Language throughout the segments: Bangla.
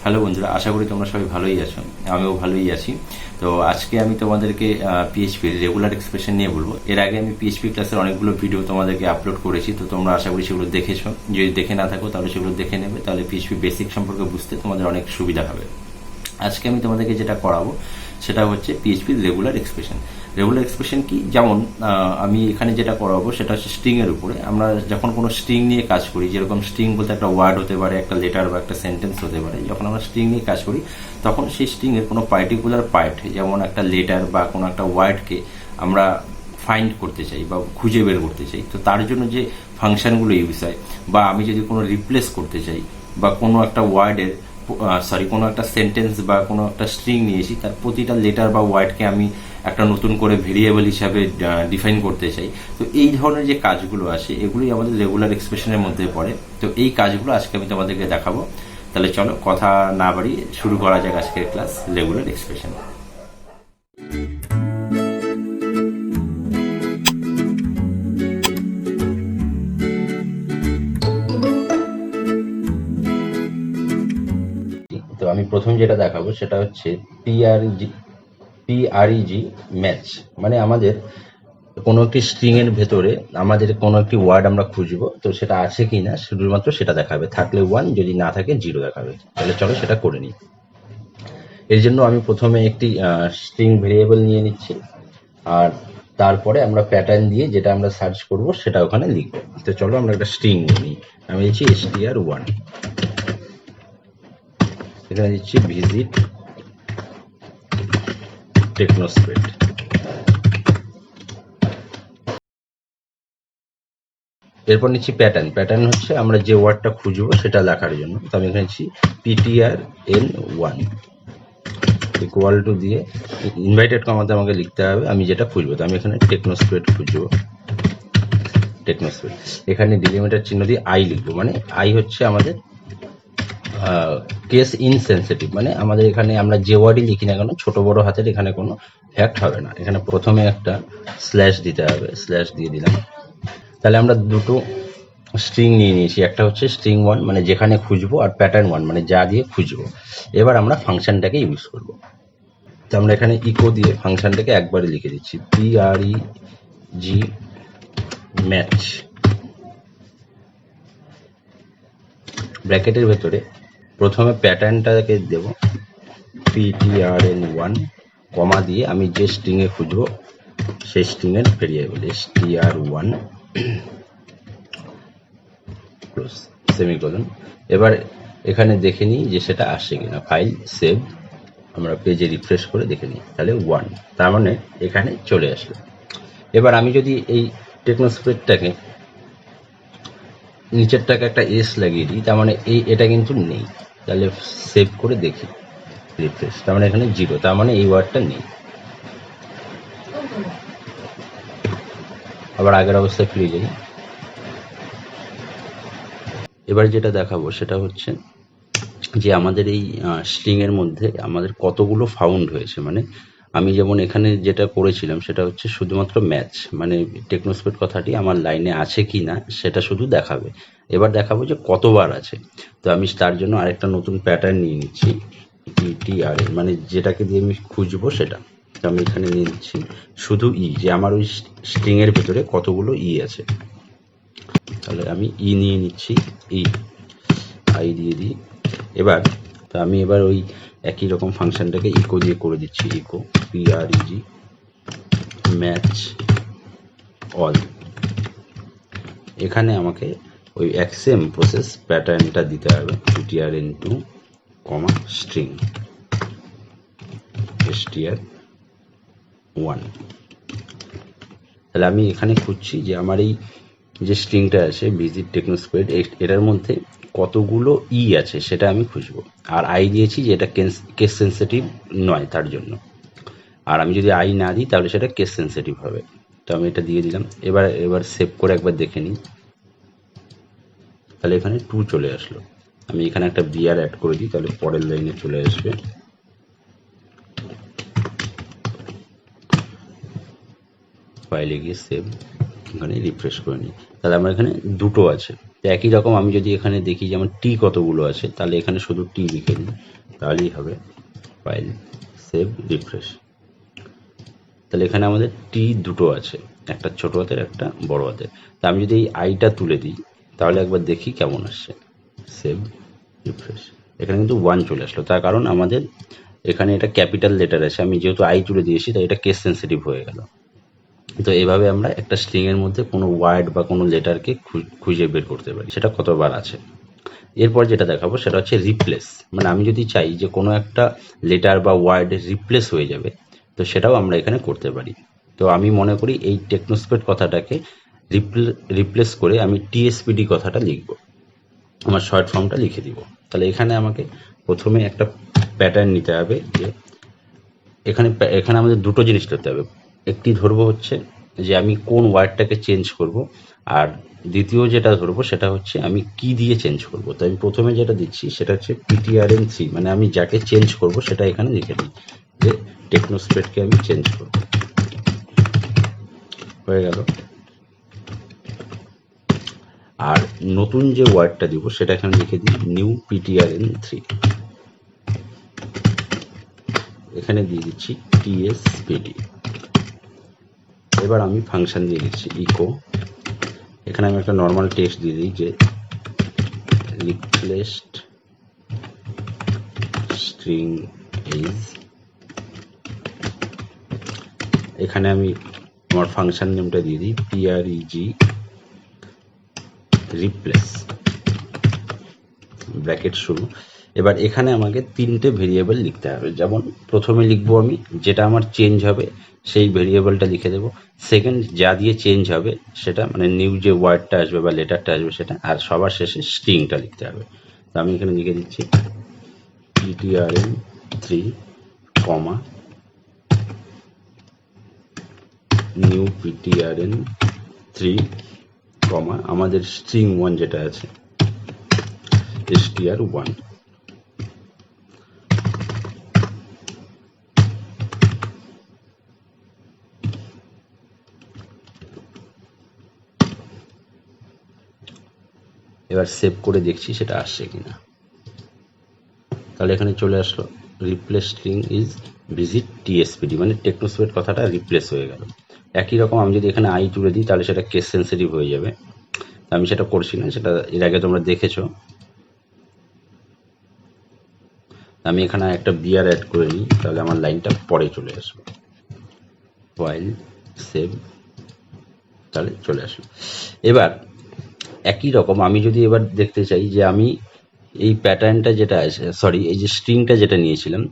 হ্যালো বন্ধুরা, আশা করি তোমরা সবাই ভালোই আছো। আমিও ভালোই আছি। তো আজকে আমি তোমাদেরকে পিএইচপির রেগুলার এক্সপ্রেশন নিয়ে বলবো। এর আগে আমি পিএইচপি ক্লাসের অনেকগুলো ভিডিও তোমাদেরকে আপলোড করেছি, তো তোমরা আশা করি সেগুলো দেখেছো। যদি দেখে না থাকো তাহলে সেগুলো দেখে নেবে, তাহলে পিএইচপি বেসিক সম্পর্কে বুঝতে তোমাদের অনেক সুবিধা হবে। আজকে আমি তোমাদেরকে যেটা করাবো সেটা হচ্ছে পিএইচপির রেগুলার এক্সপ্রেশন। রেগুলার এক্সপ্রেশন কি, যেমন আমি এখানে যেটা করাবো সেটা হচ্ছে স্ট্রিং এর উপরে। আমরা যখন কোনো স্ট্রিং নিয়ে কাজ করি, যেরকম স্ট্রিং বলতে একটা ওয়ার্ড হতে পারে, একটা লেটার বা একটা সেন্টেন্স হতে পারে, যখন আমরা স্ট্রিং নিয়ে কাজ করি তখন সেই স্ট্রিং এর কোনো পার্টিকুলার পার্ট, যেমন একটা লেটার বা কোনো একটা ওয়ার্ডকে আমরা ফাইন্ড করতে চাই বা খুঁজে বের করতে চাই, তো তার জন্য যে ফাংশনগুলো ইউজ হয়, বা আমি যদি কোনো রিপ্লেস করতে চাই বা কোনো একটা ওয়ার্ডের কোনো একটা সেন্টেন্স বা কোনো একটা স্ট্রিং নিয়েছি, তার প্রতিটা লেটার বা ওয়ার্ডকে আমি একটা নতুন করে ভেরিয়েবল হিসাবে ডিফাইন করতে চাই। তো এই ধরনের যে কাজগুলো আসে এগুলোই আমাদের রেগুলার এক্সপ্রেশনের মধ্যে পড়ে। তো এই কাজগুলো আজকে আমি তোমাদেরকে দেখাবো। তাহলে চলো কথা না বাড়িয়ে শুরু করা যাক আজকের ক্লাস রেগুলার এক্সপ্রেশন। তো আমি প্রথম যেটা দেখাবো সেটা হচ্ছে পিআরইজি ম্যাচ। মানে আমাদের কোনো একটি স্ট্রিং এর ভেতরে আমাদের কোনো একটি ওয়ার্ড আমরা খুঁজবো, তো সেটা আছে কিনা শুধুমাত্র সেটা দেখাবে, থাকলে 1, যদি না থাকে 0 দেখাবে। তাহলে চলো সেটা করে নিই। এর জন্য আমি প্রথমে একটি স্ট্রিং ভেরিয়েবল নিয়ে নিচ্ছি, আর তারপরে আমরা প্যাটার্ন দিয়ে যেটা আমরা সার্চ করব সেটা ওখানে লিখবো। তো চলো আমরা একটা স্ট্রিং নিয়ে নিই। আমি দিচ্ছি str1, এখানে দিচ্ছি ভিজিট টেকনোস্প্রেড। এরপর নিচ্ছি প্যাটার্ন। প্যাটার্ন হচ্ছে আমরা যে ওয়ার্ডটা খুঁজবো সেটা লেখার জন্য। তো আমি এখানে নিচ্ছি ptrn1 ইকুয়াল টু দিয়ে ইনভাইটেড কমাতে আমাকে লিখতে হবে আমি যেটা খুঁজবো। তো আমি এখানে টেকনোস্প্রেড খুঁজবো, টেকনোস্প্রেড। এখানে ডিলিমিটার চিহ্ন দিয়ে আই লিখবো, মানে আই হচ্ছে আমাদের কেস ইনসেনসিটিভ। মানে আমাদের এখানে আমরা যে ওয়ার্ডই লিখি না কেন, ছোট বড় হাতের এখানে কোনো ফ্যাক্ট হবে না। এখানে প্রথমে একটা স্ল্যাশ দিতে হবে, স্ল্যাশ দিয়ে দিলাম। তাহলে আমরা দুটো স্ট্রিং নিয়ে নিয়েছি, একটা হচ্ছে string1 মানে যেখানে খুঁজবো, আর pattern1 মানে যা দিয়ে খুঁজবো। এবার আমরা ফাংশনটাকে ইউজ করব। তো আমরা এখানে ইকো দিয়ে ফাংশনটাকে একবারে লিখে দিচ্ছি, preg ম্যাচ। ব্র্যাকেটের ভেতরে প্রথমে প্যাটার্নটাকে দেব ptrn1, কমা দিয়ে আমি যে স্ট্রিং এ খুঁজবো সেই স্ট্রিং এর ভেরিয়েবল str1 সেমিকোলন। এবার এখানে দেখে নিই যে সেটা আসছে কিনা। ফাইল সেভ, আমরা পেজে রিফ্রেশ করে দেখে নিই, তাহলে 1, তার মানে এখানে চলে আসলো। এবার আমি যদি এই টেকনোস্প্রেডটাকে নিচেরটাকে একটা এস লাগিয়ে দিই, তার মানে এটা কিন্তু নেই। তাহলে সেভ করে দেখি, রিফ্রেশ, তার মানে এখানে 0, তার মানে এই ওয়ার্ডটা নেই। আবার আগের অবস্থায় ফিরে যাই। এবার যেটা দেখাবো সেটা হচ্ছে যে আমাদের এই স্ট্রিং এর মধ্যে আমাদের কতগুলো ফাউন্ড হয়েছে। মানে আমি যেমন এখানে যেটা করেছিলাম সেটা হচ্ছে শুধুমাত্র ম্যাচ, মানে টেকনোস্প্রেড কথাটি আমার লাইনে আছে কি না সেটা শুধু দেখাবে। এবার দেখাবো যে কতবার আছে। তো আমি তার জন্য আরেকটা নতুন প্যাটার্ন নিয়ে নিচ্ছি, ptr, মানে যেটাকে দিয়ে আমি খুঁজবো সেটা। তো আমি এখানে নিয়ে নিচ্ছি শুধু যে আমার ওই স্ট্রিং এর ভেতরে কতগুলো আছে। তাহলে আমি নিয়ে নিচ্ছি, আই দিয়ে দিই। এবার আমি ওই একই রকম ফাংশনটাকে ইকো দিয়ে করে দিচ্ছি, ইকো preg ম্যাচ অল। এখানে আমাকে ওই সেম প্রসেস প্যাটার্নটা দিতে হবে, ptrn2 কমা স্ট্রিং str1। তাহলে আমি এখানে খুঁজছি যে আমার এই যে স্ট্রিংটা আছে ভিজিট টেকনোস্প্রেড, এটার মধ্যে কতগুলো আছে সেটা আমি খুঁজবো। আর আই দিয়েছি যে এটা কেস সেন্সিটিভ নয় তার জন্য। আর আমি যদি আই না দিই তাহলে সেটা কেস সেন্সিটিভ হবে। তো আমি এটা দিয়ে দিলাম। এবার সেভ করে একবার দেখে নিই, তাহলে এখানে 2 চলে আসলো। আমি এখানে একটা বিআর অ্যাড করে দিই, তাহলে পরের লাইনে চলে আসবে। ফাইলে গিয়ে সেভ, এখানে রিফ্রেশ করে নিই, তাহলে আমার এখানে 2 আছে। তো একই রকম আমি যদি এখানে দেখি যে আমার টি কতগুলো আছে, তাহলে এখানে শুধু টি লিখে দিই, তাহলেই হবে। File, save, refresh. তাহলে এখানে আমাদের টি দুটো আছে, একটা ছোট হাতের একটা বড় হাতের। তা আমি যদি এই আইটা তুলে দিই তাহলে একবার দেখি কেমন আসছে। Save, refresh. এখানে কিন্তু 1 চলে আসলো, তার কারণ আমাদের এখানে এটা ক্যাপিটাল লেটার আছে, আমি যেহেতু আই তুলে দিয়েছি তাই এটা কেস সেন্সিটিভ হয়ে গেল। তো এভাবে আমরা একটা স্ট্রিং এর মধ্যে কোনো ওয়ার্ড বা কোনো লেটারকে খুঁজে বের করতে পারি, সেটা কতবার আছে। এরপর যেটা দেখাবো সেটা হচ্ছে রিপ্লেস। মানে আমি যদি চাই যে কোনো একটা লেটার বা ওয়ার্ড রিপ্লেস হয়ে যাবে, তো সেটাও আমরা এখানে করতে পারি। তো আমি মনে করি এই টেকনোস্প্রেড কথাটাকে রিপ্লেস করে আমি টিএসপিডি কথাটা লিখব, আমার শর্ট ফর্মটা লিখে দিব। তাহলে এখানে আমাকে প্রথমে একটা প্যাটার্ন নিতে হবে, যে এখানে এখানে আমাদের দুটো জিনিস করতে হবে। একটি ধরবো হচ্ছে যে আমি কোন ওয়ার্ডটাকে চেঞ্জ করব, আর দ্বিতীয় যেটা ধরবো সেটা হচ্ছে আমি কি দিয়ে চেঞ্জ করব। তো আমি প্রথমে যেটা দিচ্ছি সেটা হচ্ছে PTRN3, মানে আমি যাকে চেঞ্জ করব সেটা এখানে লিখে দিই, যে টেকনোস্প্রেডকে আমি চেঞ্জ করব। হয়ে গেল। আর নতুন যে ওয়ার্ডটা দিব সেটা এখানে লিখে দিই নিউ PTRN3। এখানে দিয়ে দিচ্ছি TSPD। এবার আমি ফাংশন দিয়ে দিচ্ছি ইকো। এখানে আমি একটা নর্মাল টেক্সট দিয়ে দিই যে রিপ্লেসড স্ট্রিং ইজ। এখানে আমি আমার ফাংশন নেমটা দিয়ে দিই PREG রিপ্লেস, ব্র্যাকেট শুরু। এবার এখানে আমাকে তিনটে ভেরিয়েবল লিখতে হবে। যেমন প্রথমে লিখবো আমি যেটা আমার চেঞ্জ হবে সেই ভেরিয়েবলটা লিখে দেবো। সেকেন্ড, যা দিয়ে চেঞ্জ হবে সেটা, মানে নিউ যে ওয়ার্ডটা আসবে বা লেটারটা আসবে সেটা। আর সবার শেষে স্ট্রিংটা লিখতে হবে। তো আমি এখানে লিখে দিচ্ছি PTRN3, নিউ PTRN3, আমাদের স্ট্রিং 1 যেটা আছে str1। এবার সেভ করে দেখছি সেটা আসছে কিনা। তাহলে এখানে চলে আসলো replace string is visit TSPD, মানে টেকনোস্প্রেড কথাটা রিপ্লেস হয়ে গেল। একই রকম আমি যদি এখানে আই তুলে দিই তাহলে সেটা কেস সেন্সিটিভ হয়ে যাবে। আমি সেটা করছি না, সেটা এর আগে তোমরা দেখেছো। আমি এখানে একটা বিআর অ্যাড করে নিই, তাহলে আমার লাইনটা পরে চলে আসবে। ফাইল, সেভ, তাহলে চলে আসলো। এবার একই রকম আমি যদি এবার দেখতে চাই যে আমি এই প্যাটার্নটা যেটা আছে, সরি এই যে স্ট্রিংটা যেটা নিয়েছিলাম,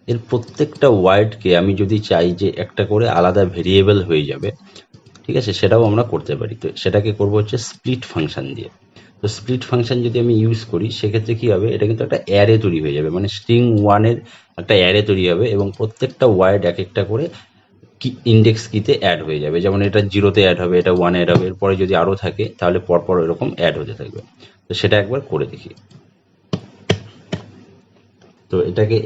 এর প্রত্যেকটা ওয়ার্ডকে আমি যদি চাই যে একটা করে আলাদা ভেরিয়েবল হয়ে যাবে, ঠিক আছে, সেটাও আমরা করতে পারি। তো সেটাকে করবো হচ্ছে স্প্লিট ফাংশন দিয়ে। তো স্প্লিট ফাংশন যদি আমি ইউজ করি সেক্ষেত্রে কি হবে, এটা কিন্তু একটা অ্যারে তৈরি হয়ে যাবে, মানে স্ট্রিং 1-এর একটা অ্যারে তৈরি হবে এবং প্রত্যেকটা ওয়ার্ড এক একটা করে কি ইন্ডেক্স কিতে অ্যাড হয়ে যাবে। যেমন এটা 0-তে অ্যাড হবে, এটা 1-এ অ্যাড হবে, এরপরে যদি আরও থাকে তাহলে পরপর এরকম অ্যাড হতে থাকবে। তো সেটা একবার করে দেখি। তো এটাকে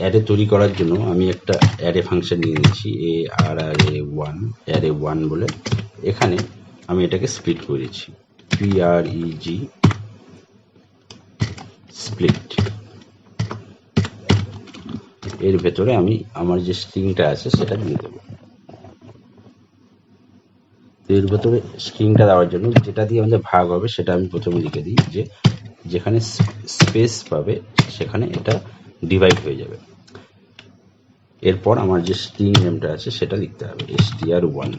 অ্যারে তৈরি করার জন্য আমি একটা অ্যারে ফাংশন নিয়ে নিচ্ছি ARRA1, অ্যারে1 বলে। এখানে আমি এটাকে স্প্লিট করে দিচ্ছি PREG স্প্লিট। এর ভেতরে আমি আমার যে স্ট্রিংটা আছে সেটা দিয়ে দেবো। এর ভেতরে স্ট্রিংটা দেওয়ার জন্য যেটা দিয়ে আমাদের ভাগ হবে সেটা আমি প্রথমে লিখে দিই, যে যেখানে স্পেস পাবে সেখানে এটা ডিভাইড হয়ে যাবে। এরপর আমার যে স্ট্রিং নেমটা আছে সেটা লিখতে হবে str1,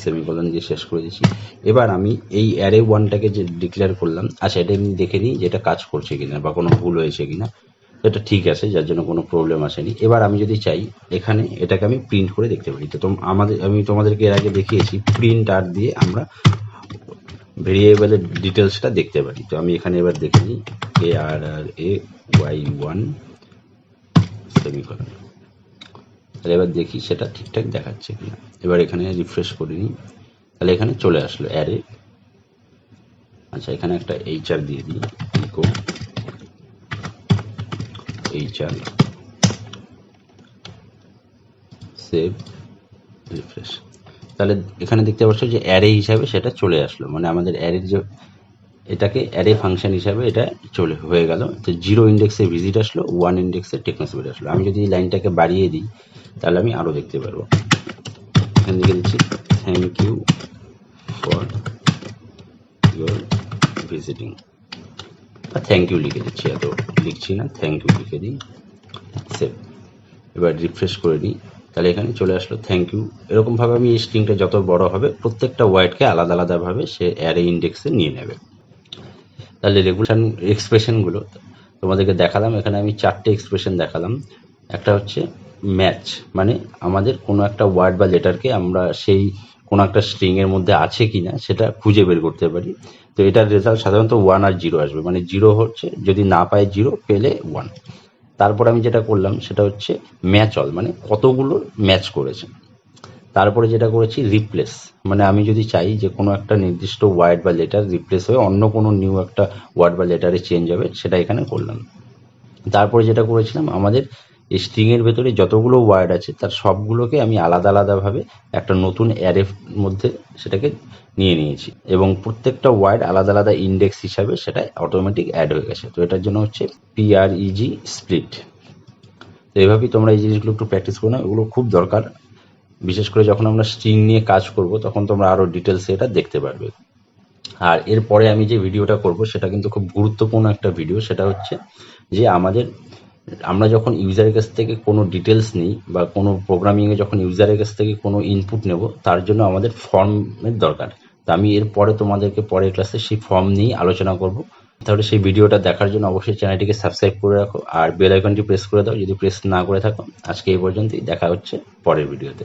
সেমিকোলন দিয়ে শেষ করে দিচ্ছি। এবার আমি এই অ্যারে 1টাকে যে ডিক্লেয়ার করলাম, আচ্ছা এটা আমি দেখে নিই যে এটা কাজ করছে কিনা বা কোনো ভুল হয়েছে কিনা। এটা ঠিক আছে, যার জন্য কোনো প্রবলেম আসেনি। এবার আমি যদি চাই এখানে এটাকে আমি প্রিন্ট করে দেখতে পারি। তো আমি তোমাদেরকে এর আগে দেখিয়েছি প্রিন্ট আর দিয়ে আমরা ভেরিয়েবলের ডিটেলসটা দেখতে পারি। তো আমি এখানে এবার দেখে নিই ARRAY1 সেমিকোলন। তাহলে এবার দেখি সেটা ঠিকঠাক দেখাচ্ছে কিনা। এবার এখানে রিফ্রেশ করে নিই, তাহলে এখানে চলে আসলো অ্যারে। আচ্ছা এখানে একটা HR দিয়ে দিই, ইকো HR, সেভ, রিফ্রেশ। তাহলে এখানে দেখতে পাচ্ছ যে অ্যারে হিসাবে সেটা চলে আসলো, মানে আমাদের অ্যারের যে এটাকে অ্যারে ফাংশন হিসাবে এটা হয়ে গেল। তো 0 ইন্ডেক্সে ভিজিট আসলো, 1 ইন্ডেক্সে টেকনোস্প্রেড আসলো। আমি যদি এই লাইনটাকে বাড়িয়ে দিই তাহলে আমি আরো দেখতে পারবো। এখান থেকে দিচ্ছি thank you for your visiting, thank you লিখে দিচ্ছি, এত লিখছি না, থ্যাংক ইউ লিখে দিই, সেভ। এবার রিফ্রেশ করে দিই, তাহলে এখানে চলে আসলো থ্যাংক ইউ। এরকমভাবে আমি এই স্ট্রিংটা যত বড় হবে প্রত্যেকটা ওয়ার্ডকে আলাদা আলাদাভাবে সে অ্যারে ইন্ডেক্সে নিয়ে নেবে। তাহলে রেগুলার এক্সপ্রেশনগুলো তোমাদেরকে দেখালাম। এখানে আমি 4টে এক্সপ্রেশন দেখালাম। একটা হচ্ছে ম্যাচ, মানে আমাদের কোনো একটা ওয়ার্ড বা লেটারকে আমরা সেই কোনো একটা স্ট্রিংয়ের মধ্যে আছে কিনা সেটা খুঁজে বের করতে পারি। তো এটার রেজাল্ট সাধারণত 1 আর 0 আসবে, মানে 0 হচ্ছে যদি না পায় 0, পেলে 1। তারপর আমি যেটা করলাম সেটা হচ্ছে ম্যাচ অল, মানে কতগুলো ম্যাচ করেছে। তারপরে যেটা করেছি রিপ্লেস, মানে আমি যদি চাই যে কোনো একটা নির্দিষ্ট ওয়ার্ড বা লেটার রিপ্লেস হয়ে অন্য কোনো নিউ একটা ওয়ার্ড বা লেটারে চেঞ্জ হবে, সেটা এখানে করলাম। তারপরে যেটা করেছিলাম, আমাদের এই স্ট্রিংয়ের ভেতরে যতগুলো ওয়ার্ড আছে তার সবগুলোকে আমি আলাদা আলাদাভাবে একটা নতুন অ্যারের মধ্যে সেটাকে নিয়ে নিয়েছি, এবং প্রত্যেকটা ওয়ার্ড আলাদা আলাদা ইন্ডেক্স হিসাবে সেটা অটোমেটিক অ্যাড হয়ে গেছে। তো এটার জন্য হচ্ছে PREG স্প্লিট। তো এইভাবেই তোমরা এই জিনিসগুলো একটু প্র্যাকটিস করো না, এগুলো খুব দরকার। বিশেষ করে যখন আমরা স্ট্রিং নিয়ে কাজ করব তখন তোমরা আরো ডিটেলসে এটা দেখতে পারবে। আর এরপরে আমি যে ভিডিওটা করব সেটা কিন্তু খুব গুরুত্বপূর্ণ একটা ভিডিও। সেটা হচ্ছে যে আমরা যখন ইউজারের কাছ থেকে কোনো ডিটেলস নিই বা কোনো প্রোগ্রামিংয়ে যখন ইউজারের কাছ থেকে কোনো ইনপুট নেব, তার জন্য আমাদের ফর্মের দরকার। তো আমি এরপরে তোমাদেরকে পরের ক্লাসে সেই ফর্ম নিয়ে আলোচনা করব। তাহলে সেই ভিডিওটা দেখার জন্য অবশ্যই চ্যানেলটিকে সাবস্ক্রাইব করে রাখো আর বেল আইকনটি প্রেস করে দাও যদি প্রেস না করে থাকো। আজকে এই পর্যন্তই, দেখা হচ্ছে পরের ভিডিওতে।